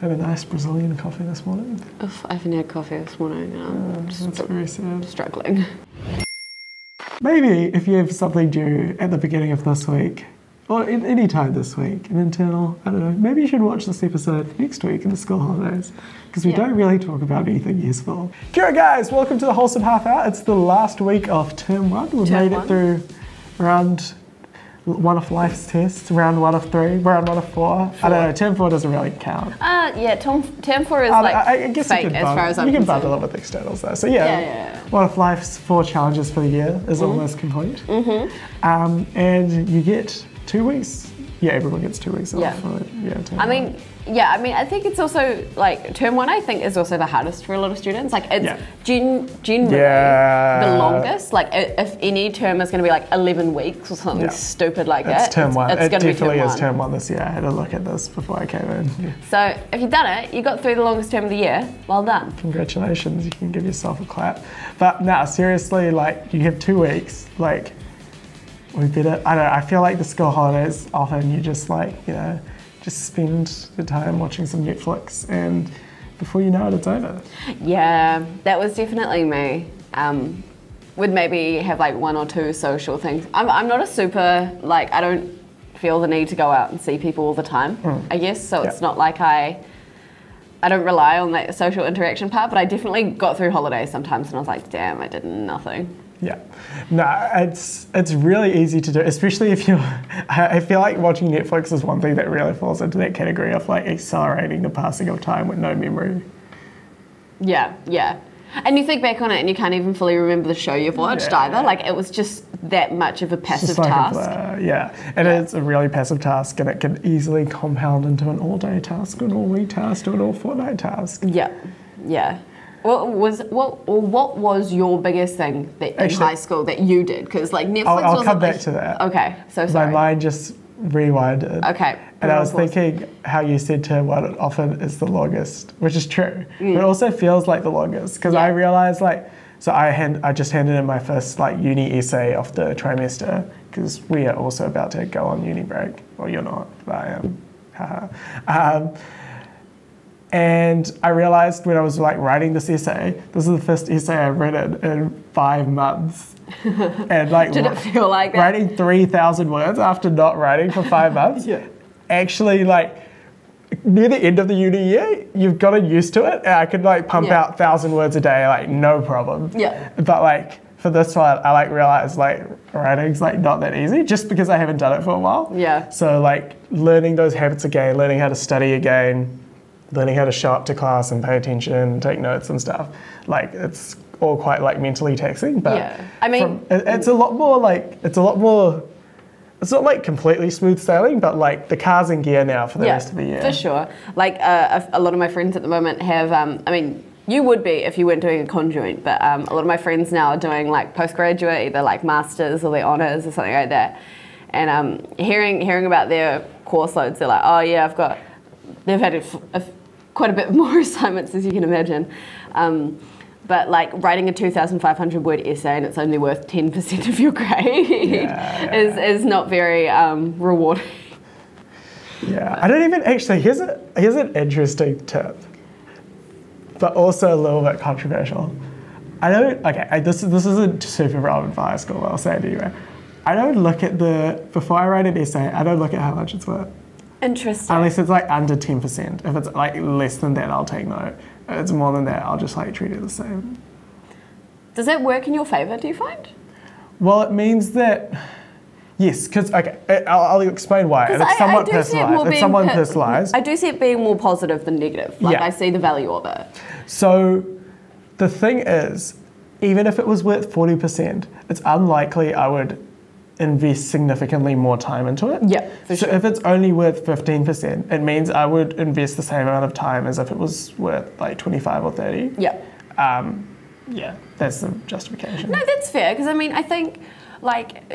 Had a nice Brazilian coffee this morning. Oof, I haven't had coffee this morning. That's very sad. Struggling. Maybe if you have something due at the beginning of this week, or any time this week, an internal, I don't know, maybe you should watch this episode next week in the school holidays, because we don't really talk about anything useful. Kia ora guys, welcome to the Wholesome Half Hour. It's the last week of term 1. We've made it through round 1 of life's tests, round 1 of 3, round 1 of 4. I don't know, term 4 doesn't really count. Yeah, term 4 is I guess fake as far as I'm concerned. You can bundle it with externals though. So yeah, one of life's 4 challenges for the year is almost complete. And you get 2 weeks. Yeah, everyone gets 2 weeks off. I think it's also like term 1. I think is also the hardest for a lot of students. Like it's generally the longest. Like if any term is going to be like 11 weeks or something stupid like that, it's term 1. It's it going to be definitely term is term 1 this year. I had a look at this before I came in. Yeah. So if you've done it, you got through the longest term of the year. Well done. Congratulations. You can give yourself a clap. But no, seriously, like you have 2 weeks. Like we better. I don't know. I feel like the school holidays often you just like just spend the time watching some Netflix, and before you know it, it's over. Yeah, that was definitely me. Would maybe have like 1 or 2 social things. I'm not a super, like, I don't feel the need to go out and see people all the time, I guess, so it's not like I don't rely on that social interaction part, but I definitely got through holidays sometimes and I was like, damn, I did nothing. Yeah, no, it's really easy to do, especially if you're, I feel like watching Netflix is one thing that really falls into that category of like accelerating the passing of time with no memory. Yeah. And you think back on it and you can't even fully remember the show you've watched either. Like it was just that much of a passive task. It's a really passive task, and it can easily compound into an all-day task, an all-week task, or an all-fortnight task. Yeah. What was your biggest thing in high school that you did? Because like Netflix I'll come back to that. Okay, so sorry. My mind just rewinded. Okay. And I was thinking how you said term 1 often is the longest, which is true. But it also feels like the longest because I realised I just handed in my first like uni essay of the trimester because we are also about to go on uni break. Well, you're not, but I am. Haha. And I realised when I was like writing this essay, this is the first essay I've written in 5 months. And like, did it feel like that? Writing 3,000 words after not writing for 5 months. Actually, like near the end of the uni year, you've gotten used to it. And I could like pump out 1,000 words a day, like no problem. But like for this one, I like realised like writing's like not that easy just because I haven't done it for a while. So like learning those habits again, learning how to study again, learning how to show up to class and pay attention, take notes and stuff. Like it's all quite like mentally taxing, but I mean, it's not like completely smooth sailing, but like the car's in gear now for the rest of the year. For sure. Like a lot of my friends at the moment have, I mean, you would be if you weren't doing a conjoint, but a lot of my friends now are doing like postgraduate, either like masters or their honours or something like that. And hearing about their course loads, they're like, oh yeah, they've had quite a bit more assignments as you can imagine. But like writing a 2,500 word essay and it's only worth 10% of your grade is not very rewarding. I don't even actually, here's an interesting tip, but also a little bit controversial. This isn't super relevant for high school, but I'll say it anyway. I don't look at before I write an essay, I don't look at how much it's worth. Interesting. Unless it's like under 10%. If it's like less than that, I'll take note. If it's more than that, I'll just like treat it the same. Does that work in your favour, do you find? Well, it means that, yes, because, I'll explain why. And it's somewhat personalised. It's somewhat personalised. I do see it being more positive than negative. Like, I see the value of it. So, the thing is, even if it was worth 40%, it's unlikely I would invest significantly more time into it. So if it's only worth 15%, it means I would invest the same amount of time as if it was worth like 25 or 30. That's the justification. No, that's fair, because I mean, I think like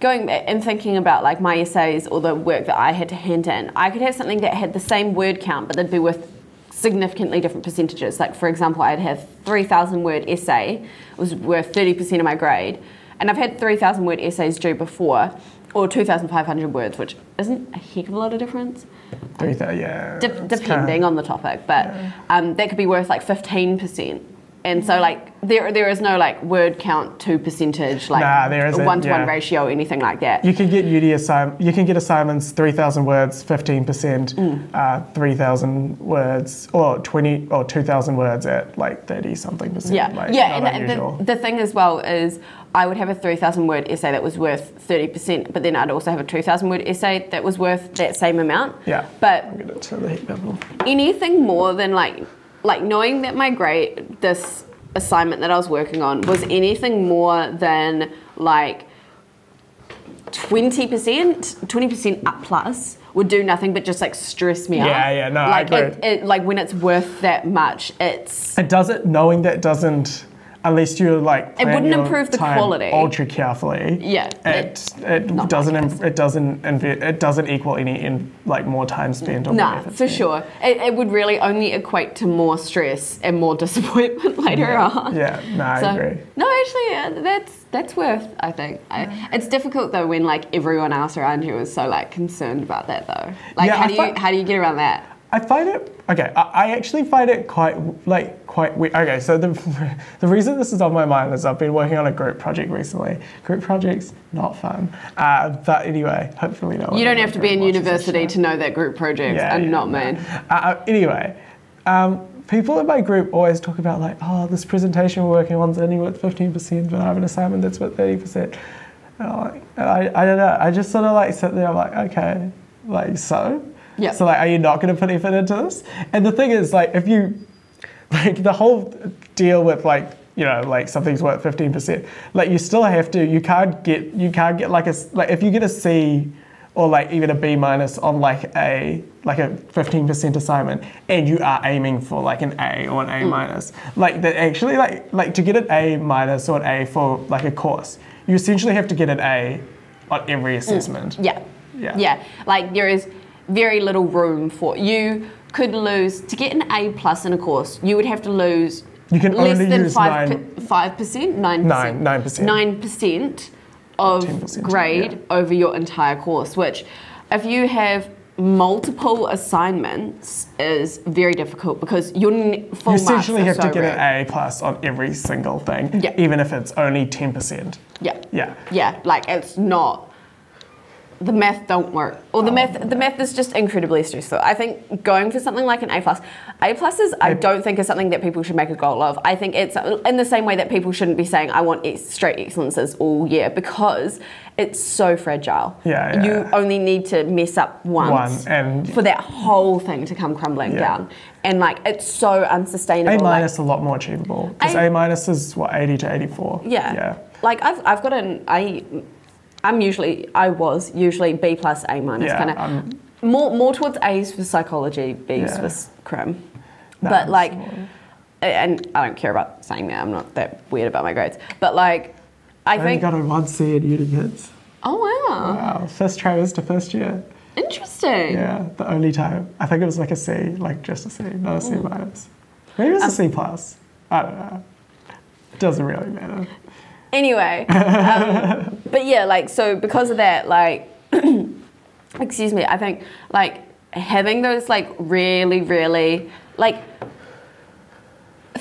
going back and thinking about like my essays or the work that I had to hand in, I could have something that had the same word count, but they'd be worth significantly different percentages. Like for example, I'd have 3,000 word essay, it was worth 30% of my grade. And I've had 3,000 word essays due before, or 2,500 words, which isn't a heck of a lot of difference. Yeah. Depending on the topic, but that could be worth like 15%. And so like there is no like word count to percentage, like there isn't, 1-to-1 ratio, anything like that. You can get you can get assignments 3,000 words, 15%, 3,000 words, or 2,000 words at like 30 something percent. Yeah, like, and the thing as well is I would have a 3,000 word essay that was worth 30%, but then I'd also have a 2,000 word essay that was worth that same amount. Yeah. But I'm gonna turn the heat level. Anything more than like knowing that my grade, this assignment that I was working on, was anything more than like 20% up plus would do nothing but just like stress me out. Yeah, no, like, I agree. Like when it's worth that much, knowing that doesn't, unless you like it wouldn't improve the quality ultra carefully. Yeah, it doesn't equal any like more time spent on effort for spent. sure. It would really only equate to more stress and more disappointment later on. Yeah, no, I agree. No, actually, that's worth. I think it's difficult though when like everyone else around you is so like concerned about that though. Like how do you get around that? I find it okay. I actually find it quite weird. Okay, so the reason this is on my mind is I've been working on a group project recently. Group projects not fun, but anyway, hopefully no one. You don't have to be in university to know that group projects are not mean. Anyway, people in my group always talk about like, oh, this presentation we're working on is only worth 15%, but I have an assignment that's worth 30%. And I don't know. I just sort of like sit there. I'm like, okay, like so. Yeah. So like, are you not going to put effort into this? And the thing is, like, if you, like, the whole deal with like, you know, like something's worth 15%, like you still have to. You can't get like if you get a C or like even a B minus on like a 15% assignment, and you are aiming for like an A or an A minus, like that actually like to get an A minus or an A for like a course, you essentially have to get an A on every assessment. Yeah. Like there is very little room for you could lose to get an A plus in a course. You would have to lose less than 5%, 9% of grade over your entire course. Which, if you have multiple assignments, is very difficult because your full you essentially marks have are to get rare. an A plus on every single thing, even if it's only 10%. Yeah. Like it's not. The math don't work, or the math is just incredibly stressful. I think going for something like an A pluses, I don't think is something that people should make a goal of. I think it's in the same way that people shouldn't be saying I want straight excellences all year, because it's so fragile. You only need to mess up once and for that whole thing to come crumbling down, and like it's so unsustainable. A minus a lot more achievable because A minus is what 80 to 84. Like I've got I was usually B plus A minus kind of more towards A's for psychology, B's for crim. But like, and I don't care about saying that, I'm not that weird about my grades. But like, I think got a 1C in uni kids. Oh wow! Wow, first trimester, first year. Interesting. Yeah, the only time. I think it was like a C, like just a C, not a C minus. Maybe it was a C plus. I don't know. It doesn't really matter. Anyway, but yeah, like, so because of that, like, excuse me, I think, like, having those, like, really, really, like,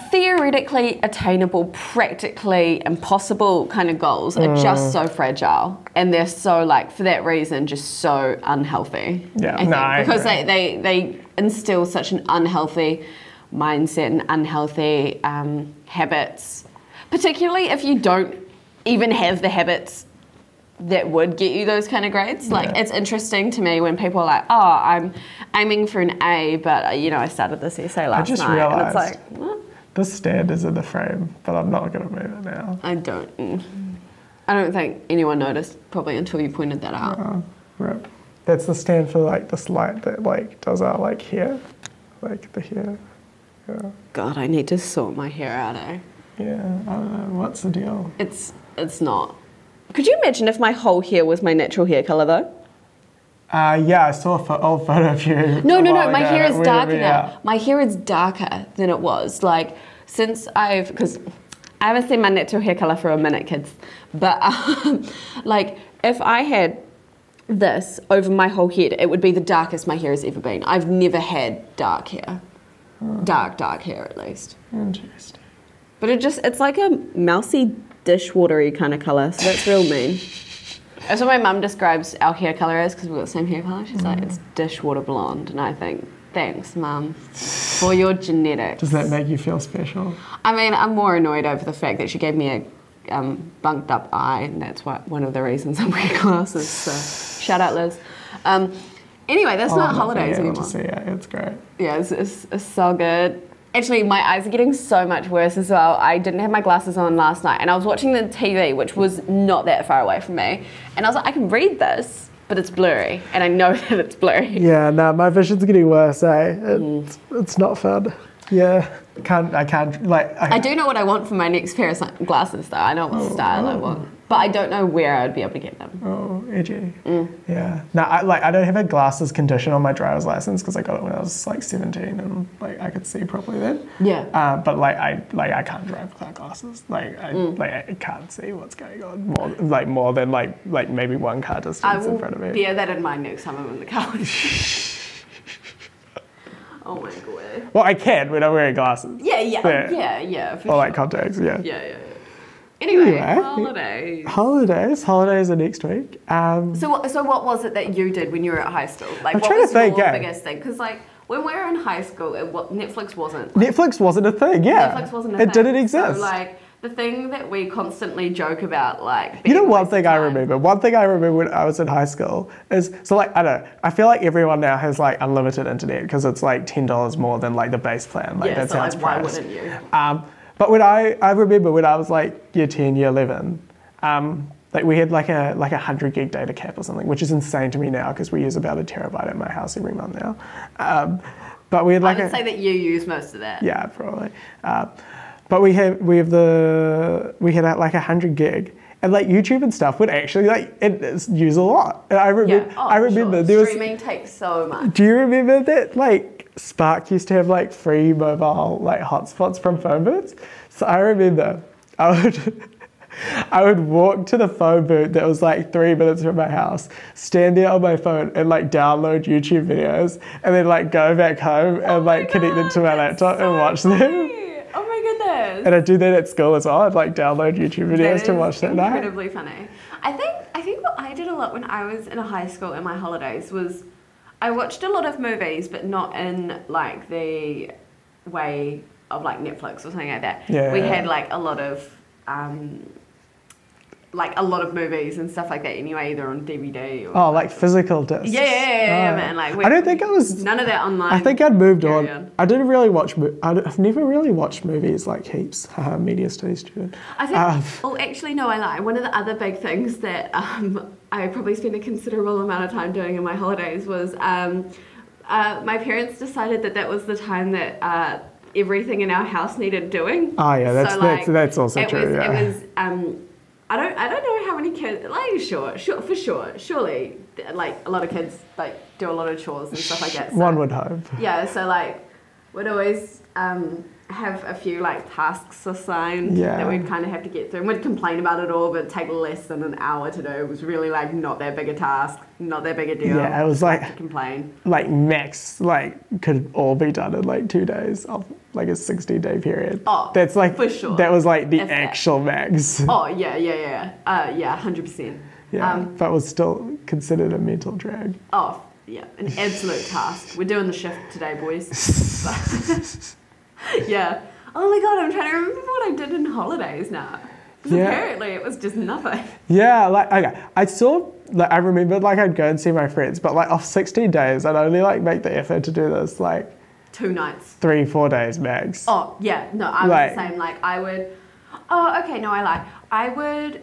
theoretically attainable, practically impossible kind of goals are just so fragile. And they're so, like, for that reason, just so unhealthy. I think, because they instill such an unhealthy mindset and unhealthy habits. Particularly if you don't even have the habits that would get you those kind of grades. Like, it's interesting to me when people are like, oh, I'm aiming for an A, but, you know, I started this essay last night. Realized and it's like, what? The stand is in the frame, but I'm not going to move it now. I don't think anyone noticed, probably until you pointed that out. Rip. That's the stand for, like, this light that, like, does our, like, hair. Like, the hair. Yeah. God, I need to sort my hair out, eh? Yeah, I don't know. What's the deal? It's not. Could you imagine if my whole hair was my natural hair colour though? Yeah, I saw an old photo of you. No, my hair is darker now. My hair is darker than it was. Like, since because I haven't seen my natural hair colour for a minute, kids. But, like, if I had this over my whole head, it would be the darkest my hair has ever been. I've never had dark hair. Dark hair at least. Interesting. But it's like a mousy dishwatery kind of colour, so that's real mean. That's what my mum describes our hair colour as, because we've got the same hair colour. She's like, it's dishwater blonde, and I think, thanks, Mum, for your genetics. Does that make you feel special? I mean, I'm more annoyed over the fact that she gave me a bunked up eye, and that's one of the reasons I'm wearing glasses. So shout out, Liz. Anyway, that's not holidays anymore. To see it. It's great. Yeah, it's so good. Actually, my eyes are getting so much worse as well. I didn't have my glasses on last night, and I was watching the TV, which was not that far away from me, and I was like, I can read this, but it's blurry, and I know that it's blurry. Yeah, no, my vision's getting worse, It's not fun. Yeah, I do know what I want for my next pair of glasses, though. I know what style I want, but I don't know where I would be able to get them. Oh, edgy. Yeah. No, I don't have a glasses condition on my driver's license because I got it when I was like 17 and like I could see properly then. Yeah. But I can't drive without glasses. I can't see what's going on more than maybe one car distance in front of me. I will bear that in mind next time I'm in the car. Oh my god. Well, I can when I'm wearing glasses. Yeah. For or sure. contacts, yeah. Yeah. Anyway, Holidays are next week. So what was it that you did when you were at high school? Like, I'm what trying was to think, your biggest thing? Because like when we were in high school, Netflix wasn't. Netflix wasn't a thing. Yeah. Netflix wasn't a thing. It didn't exist. So like the thing that we constantly joke about, like. You know, one thing I remember when I was in high school is, so like, I don't know, I feel like everyone now has like unlimited internet because it's like $10 more than like the base plan. Like, yeah, that so sounds like, why priced. wouldn't you? But when I remember when I was like year 10, year 11, like we had like a 100 gig data cap or something, which is insane to me now because we use about 1 terabyte at my house every month now. But we had like I would say that you use most of that. Yeah, probably. But we had like 100 gig, and like YouTube and stuff would actually use a lot. And I remember there was streaming takes so much. Do you remember that like Spark used to have like free mobile like hotspots from phone booths? So I remember I would walk to the phone booth that was like 3 minutes from my house, stand there on my phone and like download YouTube videos, and then like go back home and connect them to my laptop and watch them. Oh my goodness. And I'd do that at school as well. I'd like download YouTube videos to watch that night. Incredibly funny. I think what I did a lot when I was in a high school in my holidays was I watched a lot of movies, but not in like the way of like Netflix or something like that. Yeah. We had like a lot of movies and stuff like that anyway, either on DVD or... Oh, like physical discs. Yeah, man. Like, I don't think it was... None of that online. I think I'd moved on. I didn't really watch... I've never really watched movies like heaps. Media studies student. I think... actually, no, I lie. One of the other big things that I probably spent a considerable amount of time doing in my holidays was my parents decided that was the time that everything in our house needed doing. Oh, yeah, that's also true. It was... I don't know how many kids, like, for sure, surely, like, a lot of kids, like, do a lot of chores and stuff like that. So, one would hope. Yeah, so, like, we'd always have a few, like, tasks assigned that we'd kind of have to get through. And we'd complain about it all, but it'd take less than an hour to do. It was really, like, not that big a task, not that big a deal. Yeah, it was, like, to complain. Like, max, like, could all be done in, like, 2 days of, like, a 60-day period. Oh, that's like, for sure. That was, like, the actual max. Oh, yeah. 100%. Yeah, but was still considered a mental drag. Oh, yeah, an absolute task. We're doing the shift today, boys. Yeah. Oh my god, I'm trying to remember what I did in holidays now. Because apparently it was just nothing. Yeah, like, okay. I remembered, like, I'd go and see my friends, but, like, off 16 days, I'd only, like, make the effort to do this, like... 2 nights. 3-4 days max. Oh, yeah. No, I was the same. Like, I would... Oh, okay, no, I lie. I would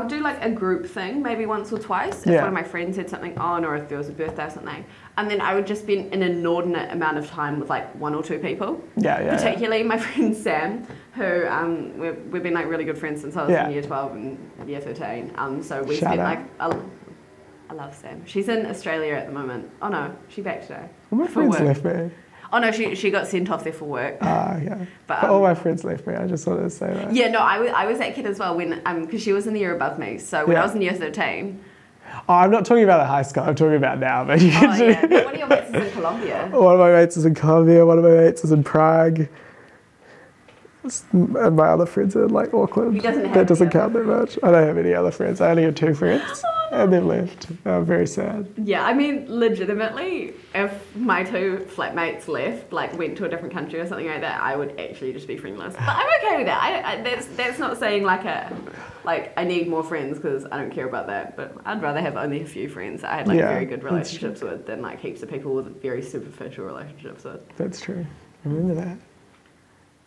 do, like, a group thing, maybe once or twice, if one of my friends had something on or if there was a birthday or something. And then I would just spend an inordinate amount of time with, like, 1 or 2 people. Yeah. Particularly my friend Sam, who we've been, like, really good friends since I was in year 12 and year 13. So we spent, like... I love Sam. She's in Australia at the moment. Oh, no, she's back today. All my friends left me. Oh, no, she got sent off there for work. Yeah. But all my friends left me. I just wanted to say that. Yeah, no, I was that kid as well when because she was in the year above me. So when I was in year 13... Oh, I'm not talking about at high school. I'm talking about now. But you Oh, yeah. But one of your mates is in Colombia. One of my mates is in Colombia. One of my mates is in Prague. And my other friends are in like Auckland. He doesn't have that doesn't any count that much. I don't have any other friends. I only have 2 friends. Oh, no. And they've left. I'm very sad. Yeah, I mean, legitimately, if my 2 flatmates left, like went to a different country or something like that, I would actually just be friendless. But I'm okay with that. That's not saying like I need more friends because I don't care about that. But I'd rather have only a few friends that I had like very good relationships with than like heaps of people with very superficial relationships with. That's true. Remember that.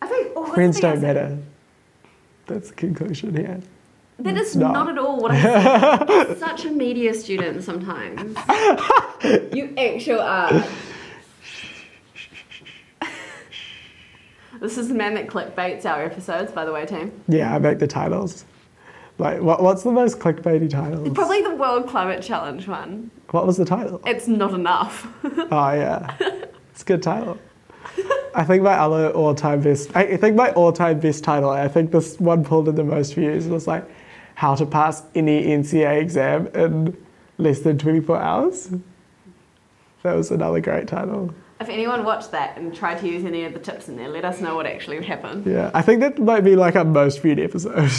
I think friends don't matter. That's the conclusion here. That is not at all what I said. You're such a media student sometimes. You actually are. This is the man that clickbaits our episodes, by the way, team. Yeah, I make the titles. Like, what's the most clickbaity title? Probably the World Climate Challenge one. What was the title? It's not enough. Oh, yeah. It's a good title. I think my other all-time best... I think my all-time best title, I think this one pulled in the most views, was like, how to pass any NCA exam in less than 24 hours. That was another great title. If anyone watched that and tried to use any of the tips in there, let us know what actually happened. Yeah, I think that might be like our most viewed episode.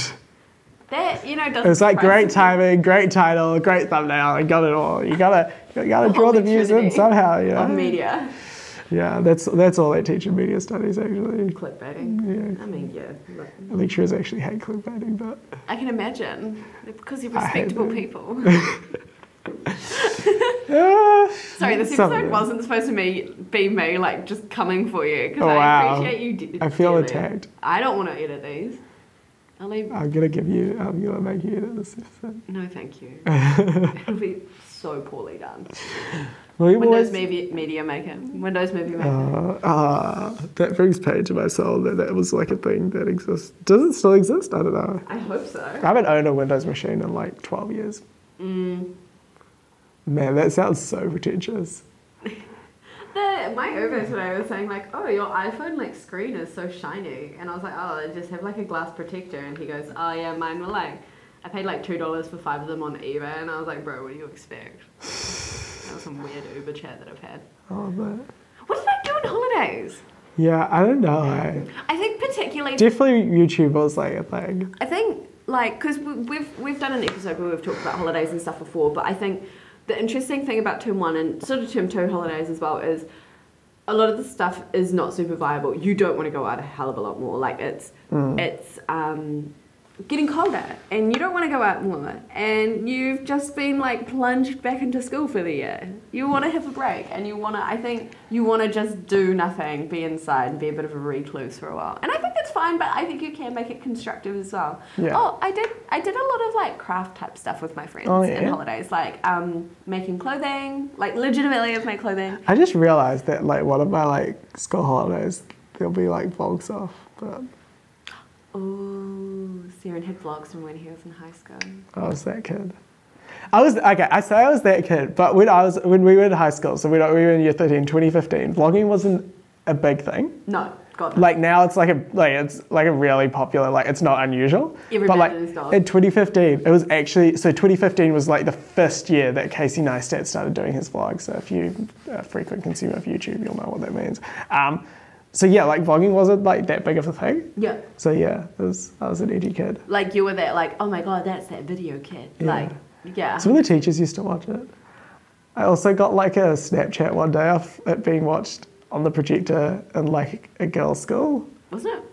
That, you know, doesn't... It was like great timing, great title, great thumbnail, I got it all. You gotta draw the views in somehow, you know? Of media. Yeah, that's all they teach in media studies, actually. Clickbaiting. Yeah. I mean, yeah. Lecturers actually hate clickbaiting, but... I can imagine. Because you're respectable people. Sorry, this episode wasn't supposed to be me, like, just coming for you. Because I appreciate you I feel attacked. I don't want to edit these. I'm gonna make you edit this episode. No, thank you. It'll be so poorly done. Windows Media Maker. Windows Movie Maker. That brings pain to my soul that was like a thing that exists. Does it still exist? I don't know. I hope so. I haven't owned a Windows machine in like 12 years. Man, that sounds so pretentious. My Uber today was saying like, oh, your iPhone like screen is so shiny. And I was like, oh, I just have like a glass protector. And he goes, oh yeah, mine were like, I paid like $2 for 5 of them on eBay. And I was like, bro, what do you expect? That was some weird Uber chat that I've had. Oh, man. What did I do on holidays? Yeah, I don't know. I think particularly... Definitely YouTube was like a thing. I think, like, because we've done an episode where we've talked about holidays and stuff before, but I think the interesting thing about Term 1 and sort of Term 2 holidays as well is a lot of the stuff is not super viable. You don't want to go out a hell of a lot more. Like, it's getting colder and you don't want to go out more and you've just been like plunged back into school for the year. You want to have a break and I think you want to just do nothing, be inside and be a bit of a recluse for a while. And I think that's fine, but I think you can make it constructive as well. Yeah. Oh, I did a lot of like craft type stuff with my friends in holidays, like making clothing, like legitimately of my clothing. I just realized that like one of my like school holidays, there'll be like vlogs off, but... Oh, Siren had vlogs from when he was in high school. I was that kid. I say I was that kid, but when we were in high school, so we were in year 13, 2015, vlogging wasn't a big thing. No, God. Like now it's it's a really popular, like it's not unusual. Everybody but like and his dog. in 2015, it was actually, so 2015 was like the first year that Casey Neistat started doing his vlogs. So if you're a frequent consumer of YouTube, you'll know what that means. So yeah, like vlogging wasn't like that big of a thing. Yeah. So yeah, I was an edgy kid. Like you were that like, oh my God, that's that video kid. Yeah. Like, yeah. Some of the teachers used to watch it. I also got like a Snapchat one day of it being watched on the projector in like a girls' school. Was it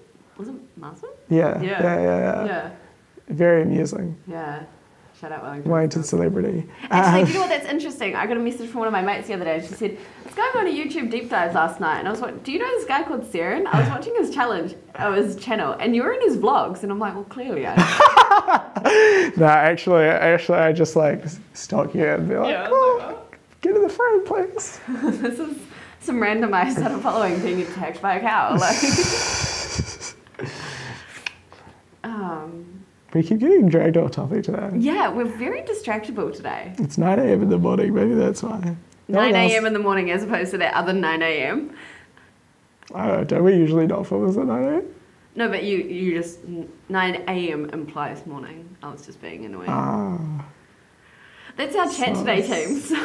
Martha? Yeah. Very amusing. Yeah. Shout out Wellington. Wellington celebrity. Actually, do you know what? That's interesting. I got a message from one of my mates the other day. She said, "This guy went on a YouTube deep dive last night," and I was like, "Do you know this guy called Siren? I was watching his his channel, and you were in his vlogs." And I'm like, "Well, clearly I know." No, actually, I just like stalk you and be like, get in the frame, please. This is some random I started following being attacked by a cow. Like, we keep getting dragged off topic today. Yeah, we're very distractible today. It's 9 a.m. in the morning, maybe that's why. 9 a.m. in the morning as opposed to that other 9 a.m. I don't know, don't we usually not film this at 9 a.m.? No, but you just, 9 a.m. implies morning. I was just being annoying. That's our chat today, team. So,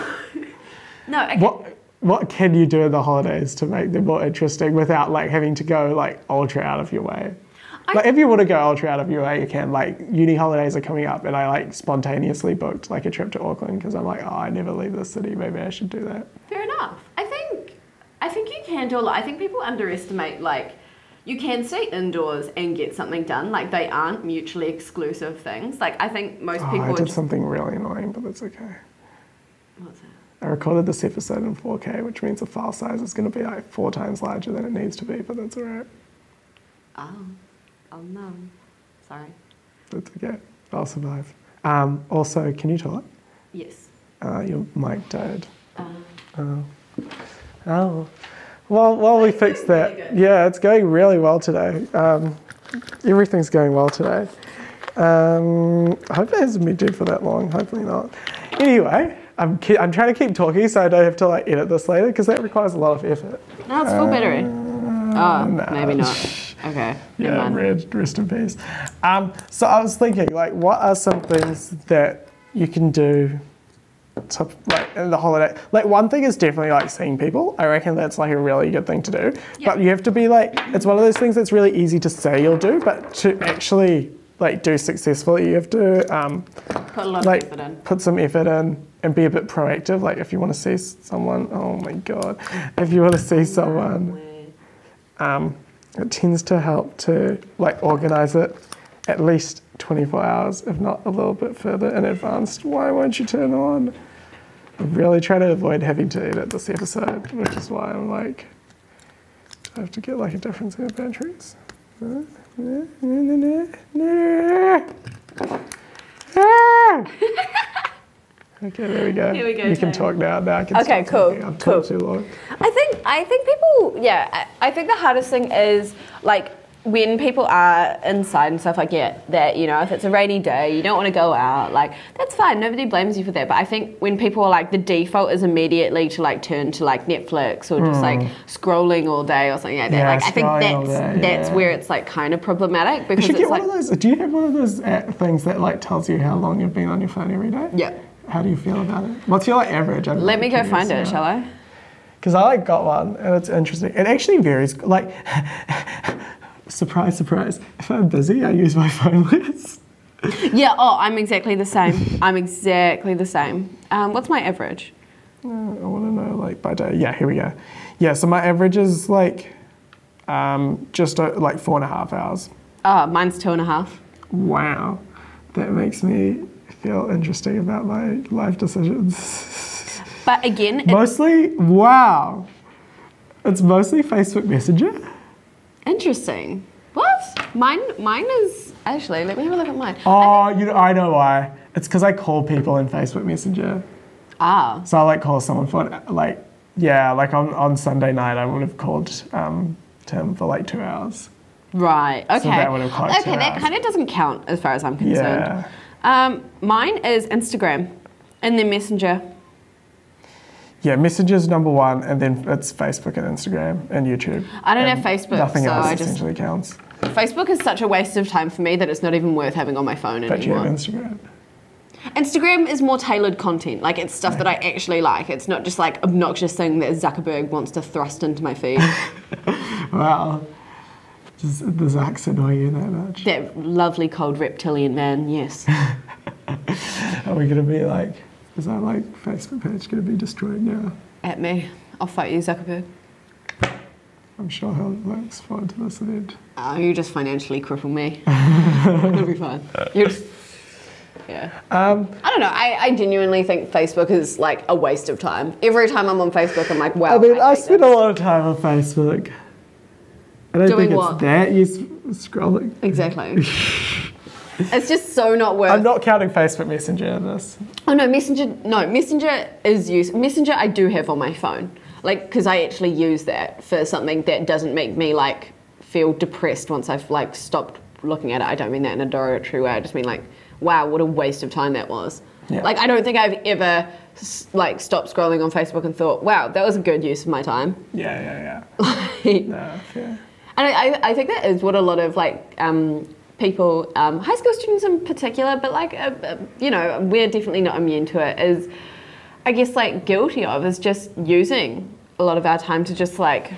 no, okay. What can you do in the holidays to make them more interesting without like having to go like ultra out of your way? Like if you want to go ultra out of your way, you can. Like uni holidays are coming up, and I like spontaneously booked like a trip to Auckland because I'm like, oh, I never leave the city. Maybe I should do that. Fair enough. I think you can do a lot. I think people underestimate like you can stay indoors and get something done. Like they aren't mutually exclusive things. Like I think most people. I did something really annoying, but that's okay. What's that? I recorded this episode in 4K, which means the file size is going to be like 4 times larger than it needs to be, but that's all right. Oh no. Sorry. That's okay. I'll survive. Also, can you talk? Yes. Your mic died. Oh. Well, while we fix that, really yeah, it's going really well today. Everything's going well today. I hope it hasn't been dead for that long. Hopefully not. Anyway, I'm trying to keep talking so I don't have to like edit this later because that requires a lot of effort. No, it's full battery. Maybe not. Okay. Yeah, rest in peace. So I was thinking, like, what are some things that you can do to, like, in the holiday? Like, one thing is definitely, like, seeing people. I reckon that's, like, a really good thing to do. Yeah. But you have to be, like, it's one of those things that's really easy to say you'll do, but to actually, like, do successfully, you have to, put a lot of effort in. Put some effort in and be a bit proactive. Like, if you want to see someone, oh, my God. If you want to see someone, it tends to help to like organise it at least 24 hours, if not a little bit further in advance. Why won't you turn on? I'm really trying to avoid having to edit this episode, which is why I'm like, I have to get like a different set of batteries. Okay, there we go. Here we go. You can talk now. Now I can okay, stop cool. talking. I've talked too long. I think people, yeah, I think the hardest thing is like when people are inside and stuff, I get that, you know, if it's a rainy day, you don't want to go out, like, that's fine, nobody blames you for that. But I think when people are like, the default is immediately to like turn to like Netflix or just like scrolling all day or something like that. Yeah, like, I think that's where it's like kind of problematic because it's like. Do you have one of those things that like tells you how long you've been on your phone every day? Yeah. How do you feel about it? What's your like average? Let me go find it, shall I? Because I like got one and it's interesting. It actually varies. Like, surprise, surprise. If I'm busy, I use my phone less. Yeah. Oh, I'm exactly the same. I'm exactly the same. What's my average? I want to know like by day. Yeah, here we go. Yeah, so my average is like just like 4.5 hours. Oh, mine's 2.5. Wow, that makes me feel interesting about my life decisions. But again, wow, it's mostly Facebook Messenger. Interesting. What? Mine is actually. Let me have a look at mine. Oh, I know why. It's because I call people in Facebook Messenger. Ah. So I like call someone for like like on Sunday night I would have called Tim for like 2 hours. Right. Okay. So that would have caught 2 hours. That kind of doesn't count as far as I'm concerned. Yeah. Mine is Instagram, and then Messenger. Yeah, Messenger's number one, and then it's Facebook and Instagram and YouTube. I don't have Facebook, nothing so else I essentially counts. Facebook is such a waste of time for me that it's not even worth having on my phone anymore. But you have Instagram. Instagram is more tailored content. Like, it's stuff that I actually like. It's not just like obnoxious thing that Zuckerberg wants to thrust into my feed. Wow. Does the Zucks annoy you that much? That lovely cold reptilian man, yes. Are we going to be like, is our like Facebook page going to be destroyed now? At me. I'll fight you, Zuckerberg. I'm sure he'll look forward to this event. Oh, you just financially cripple me. It'll be fine. Yeah. I don't know. I genuinely think Facebook is like a waste of time. Every time I'm on Facebook, I'm like, wow. I mean, I spend a lot of time on Facebook. I don't think it's that scrolling. Exactly. It's just so not worth. I'm not counting Facebook Messenger in this. Oh no, Messenger is used. Messenger I do have on my phone, like because I actually use that for something that doesn't make me like feel depressed once I've like stopped looking at it. I don't mean that in a derogatory way. I just mean like, wow, what a waste of time that was. Yeah. Like I don't think I've ever like stopped scrolling on Facebook and thought, wow, that was a good use of my time. Yeah. Like, no, fair. And I think that is what a lot of like people, high school students in particular, but like, you know, we're definitely not immune to it, is I guess like guilty of is just using a lot of our time to just like,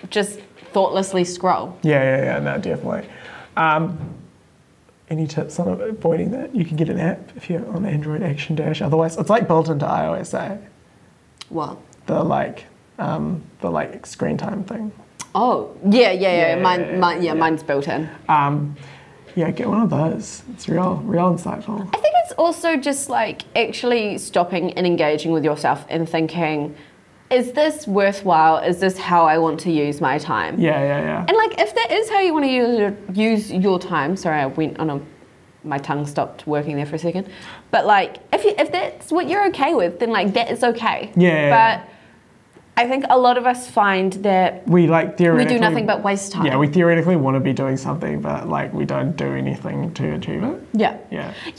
just thoughtlessly scroll. Yeah, no, definitely. Any tips on avoiding that? You can get an app if you're on Android Action Dash. Otherwise, it's like built into iOS, eh? What? The screen time thing. Oh, yeah. Mine's built in. Yeah, get one of those. It's real insightful. I think it's also just like actually stopping and engaging with yourself and thinking, is this worthwhile? Is this how I want to use my time? Yeah. And like, if that is how you want to use your time, sorry, I went on my tongue stopped working there for a second. But like, if that's what you're okay with, then like that is okay. Yeah. But I think a lot of us find that we do nothing but waste time. Yeah, we theoretically want to be doing something, but like we don't do anything to achieve it. Yeah,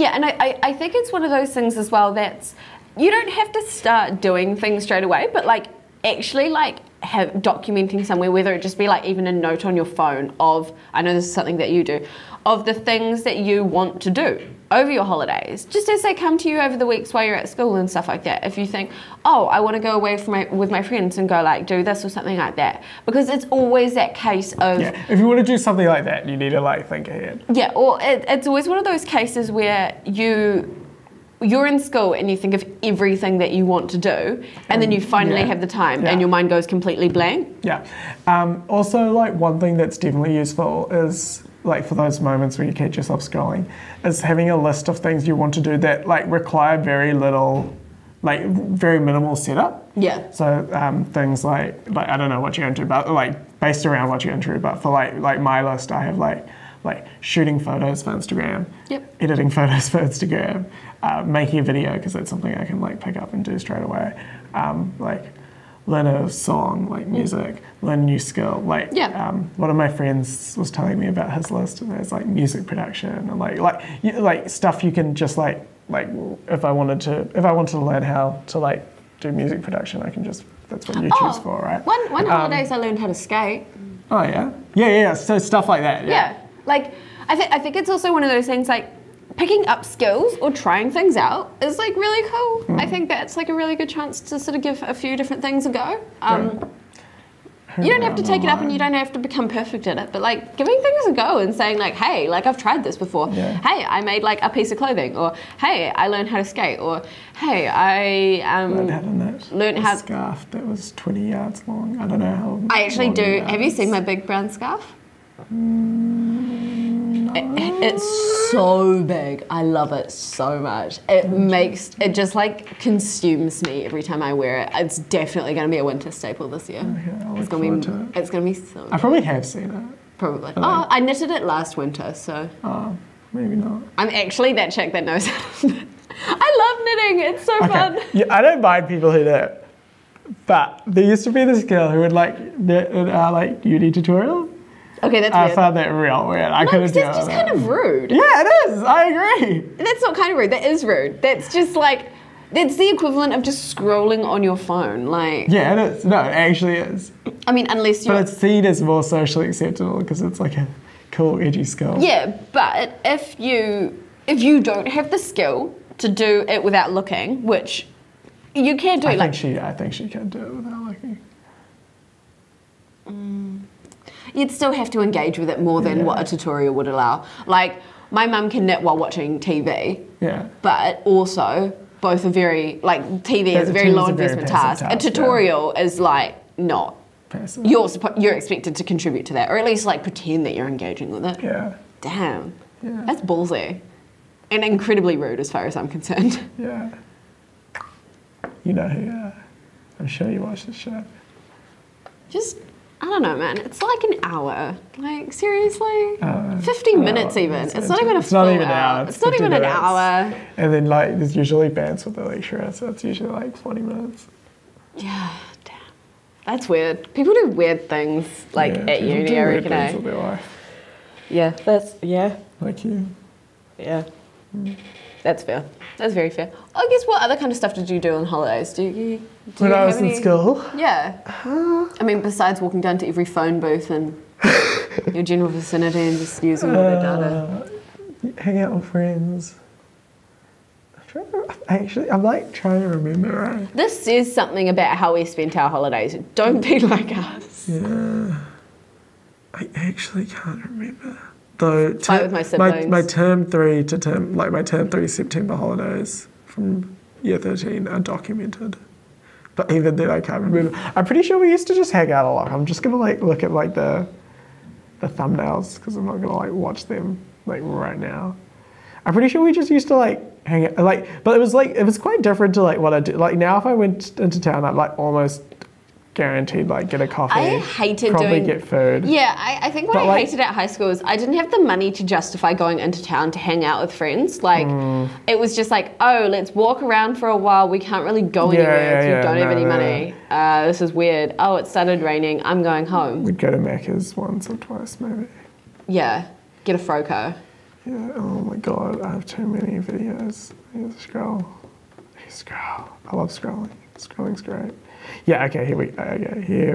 and I think it's one of those things as well that's, you don't have to start doing things straight away, but like actually like have documenting somewhere, whether it just be like even a note on your phone of, I know this is something that you do, of the things that you want to do over your holidays, just as they come to you over the weeks while you're at school and stuff like that. If you think, oh, I want to go away with my friends and go like do this or something like that, because it's always that case of, yeah, if you want to do something like that, you need to like think ahead. Yeah, or it's always one of those cases where you're in school and you think of everything that you want to do, and then you finally have the time and your mind goes completely blank. Yeah. Also, like one thing that's definitely useful is, like for those moments where you catch yourself scrolling, is having a list of things you want to do that like require very little, like very minimal setup. Yeah. So things like I don't know what you're into, but like based around what you're into, but for like my list, I have like shooting photos for Instagram, editing photos for Instagram, making a video because that's something I can like pick up and do straight away, like learn a song, like music, learn a new skill. Like one of my friends was telling me about his list, and there's like music production and like stuff you can just like if I wanted to learn how to like do music production, I can just, that's what YouTube's for, right? One holidays I learned how to skate. Oh yeah. So stuff like that. Yeah. Like I think it's also one of those things like picking up skills or trying things out is like really cool. I think that's like a really good chance to sort of give a few different things a go. You don't have to take it up and you don't have to become perfect at it, but like giving things a go and saying like, hey, like I've tried this before. Yeah. Hey, I made like a piece of clothing, or hey, I learned how to skate, or hey, I learned how to scarf that was 20 yards long. I don't know how. I actually do. Have you seen my big brown scarf? It's so big. I love it so much. It just like consumes me every time I wear it. It's definitely going to be a winter staple this year. Okay, it's going to be so good. I probably have seen it. Probably. I knitted it last winter, so. Oh, maybe not. I'm actually that chick that knows how to knit. I love knitting. It's so fun. Yeah, I don't mind people who knit. But there used to be this girl who would like knit in our like uni tutorial. Okay, that's weird. I found that real weird. I couldn't do it. That's just kind of rude. Yeah, it is. I agree. That's not kind of rude. That is rude. That's just like, that's the equivalent of just scrolling on your phone. Like. Yeah, it is. No, it actually is. I mean, unless you're. But it's seen as more socially acceptable because it's like a cool, edgy skill. Yeah, but if you don't have the skill to do it without looking, which you can do. I think she can do it without looking. You'd still have to engage with it more than what a tutorial would allow. Like, my mum can knit while watching TV. Yeah. But also, both are very, like, TV is a very low investment task. A tutorial is, like, not. Passive. You're expected to contribute to that, or at least, like, pretend that you're engaging with it. Yeah. Damn. Yeah. That's ballsy. And incredibly rude as far as I'm concerned. Yeah. You know who, I'm sure you watch the show. Just... I don't know, man. It's like an hour. Like, seriously? 50 minutes even. It's not even a full hour. It's not even an hour. And then, like, there's usually bands with the lecturer, so it's usually like 20 minutes. Yeah, damn. That's weird. People do weird things, like, at uni, I reckon. With their life. Yeah, Like you. Yeah. That's fair. That's very fair. I guess what other kind of stuff did you do on holidays? When I was in school? Yeah. I mean, besides walking down to every phone booth and your general vicinity and just using all their data. Hang out with friends. I'm like trying to remember. This says something about how we spent our holidays. Don't be like us. Yeah. I actually can't remember. Though Fight with my siblings. My term 3 September holidays from year 13 are documented. But even then I can't remember. I'm pretty sure we used to just hang out a lot. I'm just gonna like look at like the thumbnails because I'm not gonna like watch them like right now. I'm pretty sure we just used to like hang out like, but it was quite different to like what I did. Like now if I went into town I'd like almost guaranteed like get a coffee. I hated probably get food. Yeah, I think what I hated at high school is I didn't have the money to justify going into town to hang out with friends. Like it was just like, oh, let's walk around for a while. We can't really go anywhere if you don't have any money. This is weird. Oh, it started raining. I'm going home. We'd go to Macca's once or twice maybe. Yeah, get a Froco. Yeah. Oh my god, I have too many videos. I need to scroll. I love scrolling. Scrolling's great. Yeah, okay, here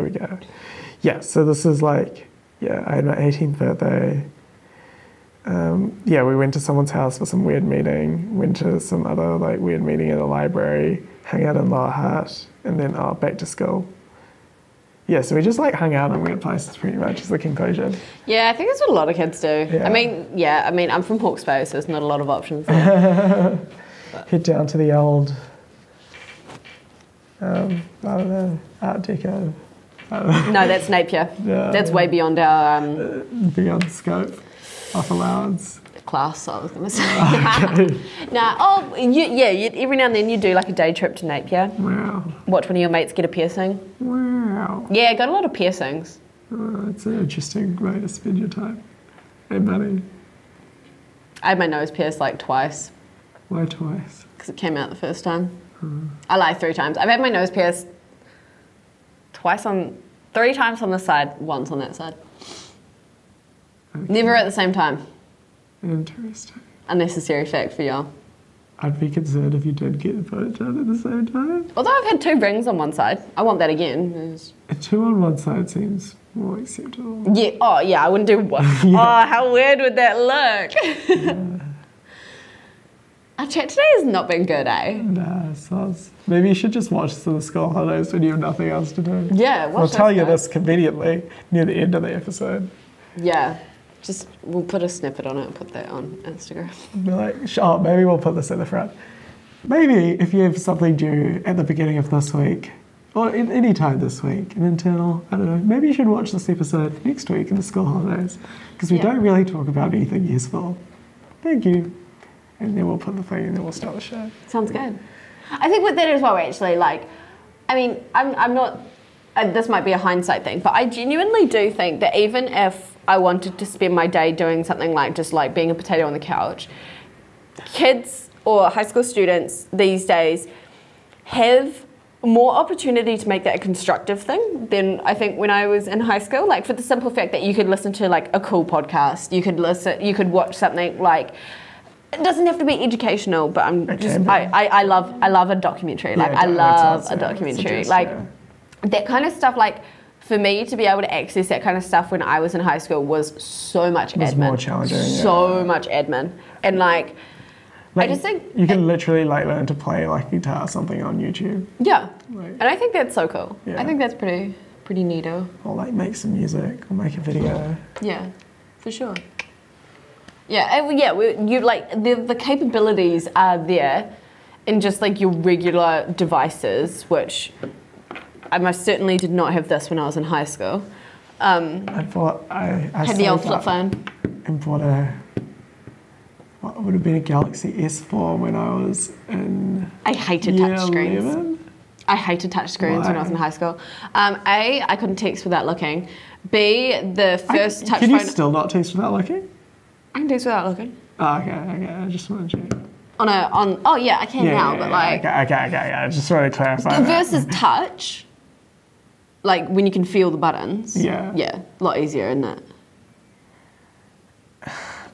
we go. Yeah, so this is like, I had my 18th birthday. We went to someone's house for some weird meeting, went to some other like weird meeting at a library, hung out in Lower Hutt, and then back to school. Yeah, so we just like hung out in weird places pretty much is the conclusion. Yeah, I think that's what a lot of kids do. Yeah. I mean, I'm from Hawke's Bay, so there's not a lot of options there. Head down to the old... I don't know, Art Deco. No, that's Napier. Yeah, that's way beyond our... beyond scope of allowance. Class, I was going to say. Every now and then you do like a day trip to Napier. Wow. Watch one of your mates get a piercing. Wow. Yeah, got a lot of piercings. It's an interesting way to spend your time and money. I had my nose pierced like twice. Why twice? Because it came out the first time. I lied 3 times. I've had my nose pierced 3 times on this side, once on that side. Okay. Never at the same time. Interesting. Unnecessary fact for y'all. I'd be concerned if you did get both done at the same time. Although I've had 2 rings on one side. I want that again. 2 on one side seems more acceptable. Yeah, I wouldn't do one. Yeah. Oh, how weird would that look? Yeah. Our chat today has not been good, eh? Nah, sus. Maybe you should just watch the school holidays when you have nothing else to do. Yeah, watch I'll tell you this conveniently near the end of the episode. Yeah. We'll put a snippet on it and put that on Instagram. Be like, maybe we'll put this at the front. Maybe if you have something due at the beginning of this week, or any time this week, an internal, I don't know, maybe you should watch this episode next week in the school holidays, because we don't really talk about anything useful. Thank you. And then we'll put the thing and then we'll start the show. Sounds good. I think with that as well, actually, I'm not, this might be a hindsight thing, but I genuinely do think that even if I wanted to spend my day doing something like just like being a potato on the couch, kids or high school students these days have more opportunity to make that a constructive thing than I think when I was in high school. Like for the simple fact that you could listen to like a cool podcast, you could watch something like, it doesn't have to be educational, but I love a documentary. Like I love a documentary. That kind of stuff, like for me to be able to access that kind of stuff when I was in high school was so much admin. It was more challenging. So much admin. And I just think you can literally like learn to play like guitar or something on YouTube. Yeah. And I think that's so cool. Yeah. I think that's pretty neato. Or like make some music or make a video. Yeah, for sure. Yeah, you like the capabilities are there in just like your regular devices, which I most certainly did not have this when I was in high school. I had the old flip phone. And bought what would have been a Galaxy S4 when I was in I hated touchscreens. I hated touchscreens when I was in high school. A, I couldn't text without looking. B, the first touch phone... Can you still not text without looking? I can text without looking. Oh, okay. I just want to check. Oh yeah, I can now, but like... Okay. I just want to clarify versus touch, like when you can feel the buttons. Yeah. Yeah, a lot easier, isn't it?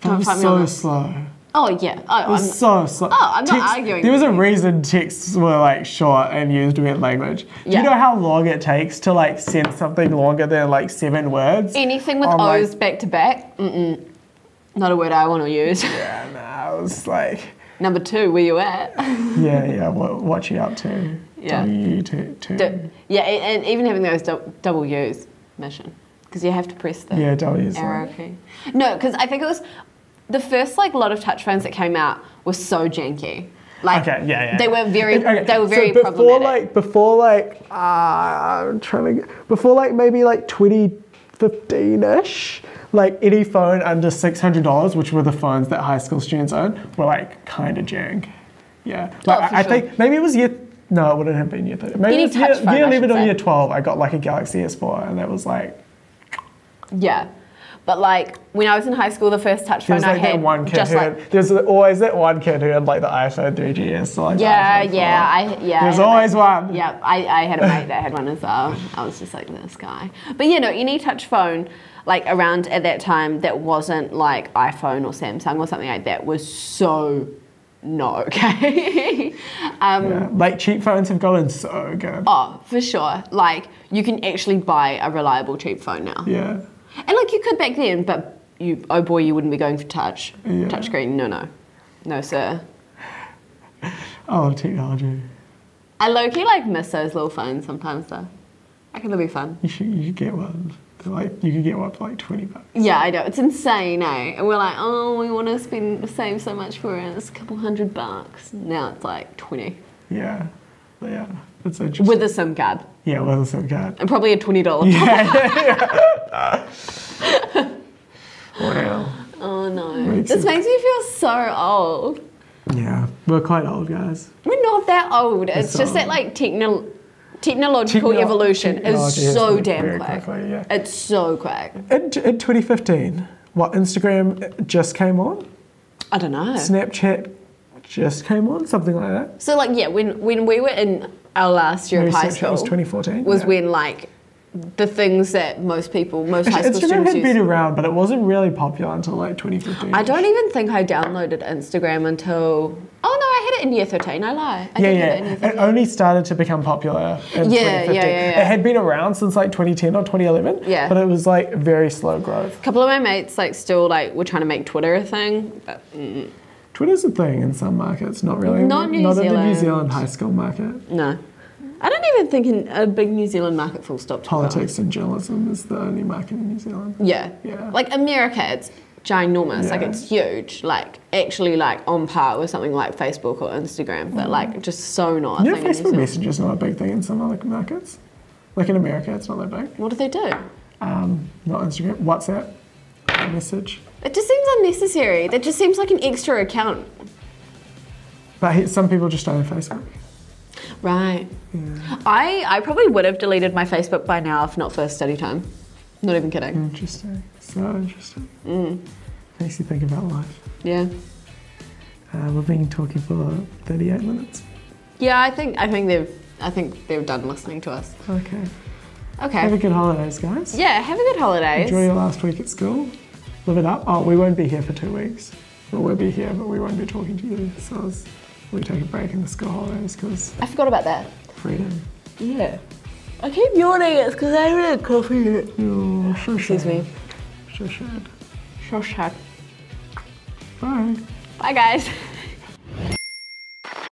That was so slow. Oh yeah. Oh, It was so slow. Oh, I'm not arguing There was with a you. reason texts were like short and used weird language. Do Yeah. you know how long it takes to like send something longer than like 7 words? Anything with on, like- O's back to back, not a word I want to use. Yeah, nah, it was like, Number 2, where you at? yeah, what you up to? Yeah. W2. Yeah, and even having those double U's, mission, because you have to press the Yeah, W's. arrow key. No, because I think it was the first like lot of touch phones that came out were so janky. Like, Okay, yeah. They were very, Okay, they were so very problematic. Before like maybe like 2015-ish, like any phone under $600, which were the phones that high school students owned, were like kind of jank. Yeah. Like, for I sure. think maybe it was no, it wouldn't have been year 30. Maybe Any it was touch phone, I year should 11 or say. year 12. I got like a Galaxy S4, and that was like, Yeah, but like when I was in high school, the first touch there phone was I like that had, one kid just who like had, there's always that one kid who had like the iPhone 3GS. Or, like, the yeah, iPhone 4. There's I had a always mate- one. Yeah, I had a mate that had one as well. I was just like this guy. But you know, any touch phone like around at that time that wasn't like iPhone or Samsung or something like that was so not okay. Yeah. Like cheap phones have gotten so good. Oh, for sure. Like you can actually buy a reliable cheap phone now. Yeah. And like you could back then, but oh boy, you wouldn't be going for touch. Yeah. Touchscreen, no sir. Oh, technology. I low-key like miss those little phones sometimes though. I think they'll be fun. You should get one. They're like you could get one for like $20. Yeah, I know. It's insane, eh? And we're like, oh, we want to save so much for it. It's a couple $100. Now it's like 20 Yeah. Yeah. It's interesting. with a SIM card Yeah, with a SIM card. and probably a $20. Wow. Oh no, Makes this sense. makes me feel so old. Yeah. We're quite old, guys. We're not that old. It's just that like technological evolution Technology is has so moved damn very quick. quickly, yeah. It's so quick. In 2015, what, Instagram just came on? I don't know. Snapchat just came on? Something like that? So like yeah, when we were in our last year of Maybe high Snapchat school, was 2014. was yeah. when like the things that most high school Instagram students had been use. around, but it wasn't really popular until like 2015. I don't even think I downloaded Instagram until. Oh no, I had it in year 13. I lie. I did have it in year 13. It only started to become popular in 2015. yeah. It had been around since like 2010 or 2011. Yeah. But it was like very slow growth. A couple of my mates like still like were trying to make Twitter a thing, but Twitter's a thing in some markets, not really. Not New Not in the New Zealand. Zealand high school market. no. I don't even think in a big New Zealand market full stop. to be Politics and journalism is the only market in New Zealand. honest. Yeah. Yeah. Like America, it's ginormous. Like Yeah. it's huge. Like actually like on par with something like Facebook or Instagram, but like just so not. a You know, thing in New Facebook Zealand. Messenger's not a big thing in some other markets. Like in America, it's not that big. What do they do? Not Instagram. WhatsApp. Message. It just seems unnecessary. That just seems like an extra account. But some people just don't have Facebook. Right. I probably would have deleted my Facebook by now if not for study time. Not even kidding. Interesting. So interesting. Makes you think about life. Yeah. We've been talking for 38 minutes. Yeah, I think they've done listening to us. Okay. Okay. Have a good holidays, guys. Yeah, have a good holidays. Enjoy your last week at school. Live it up. Oh, we won't be here for 2 weeks. Well, we'll be here, but we won't be talking to you. So we take a break in the school holidays because I forgot about that. freedom. Yeah. I keep yawning. It's because I haven't had coffee yet. Oh, so Excuse me. So sad. So sad. Bye. Bye, guys.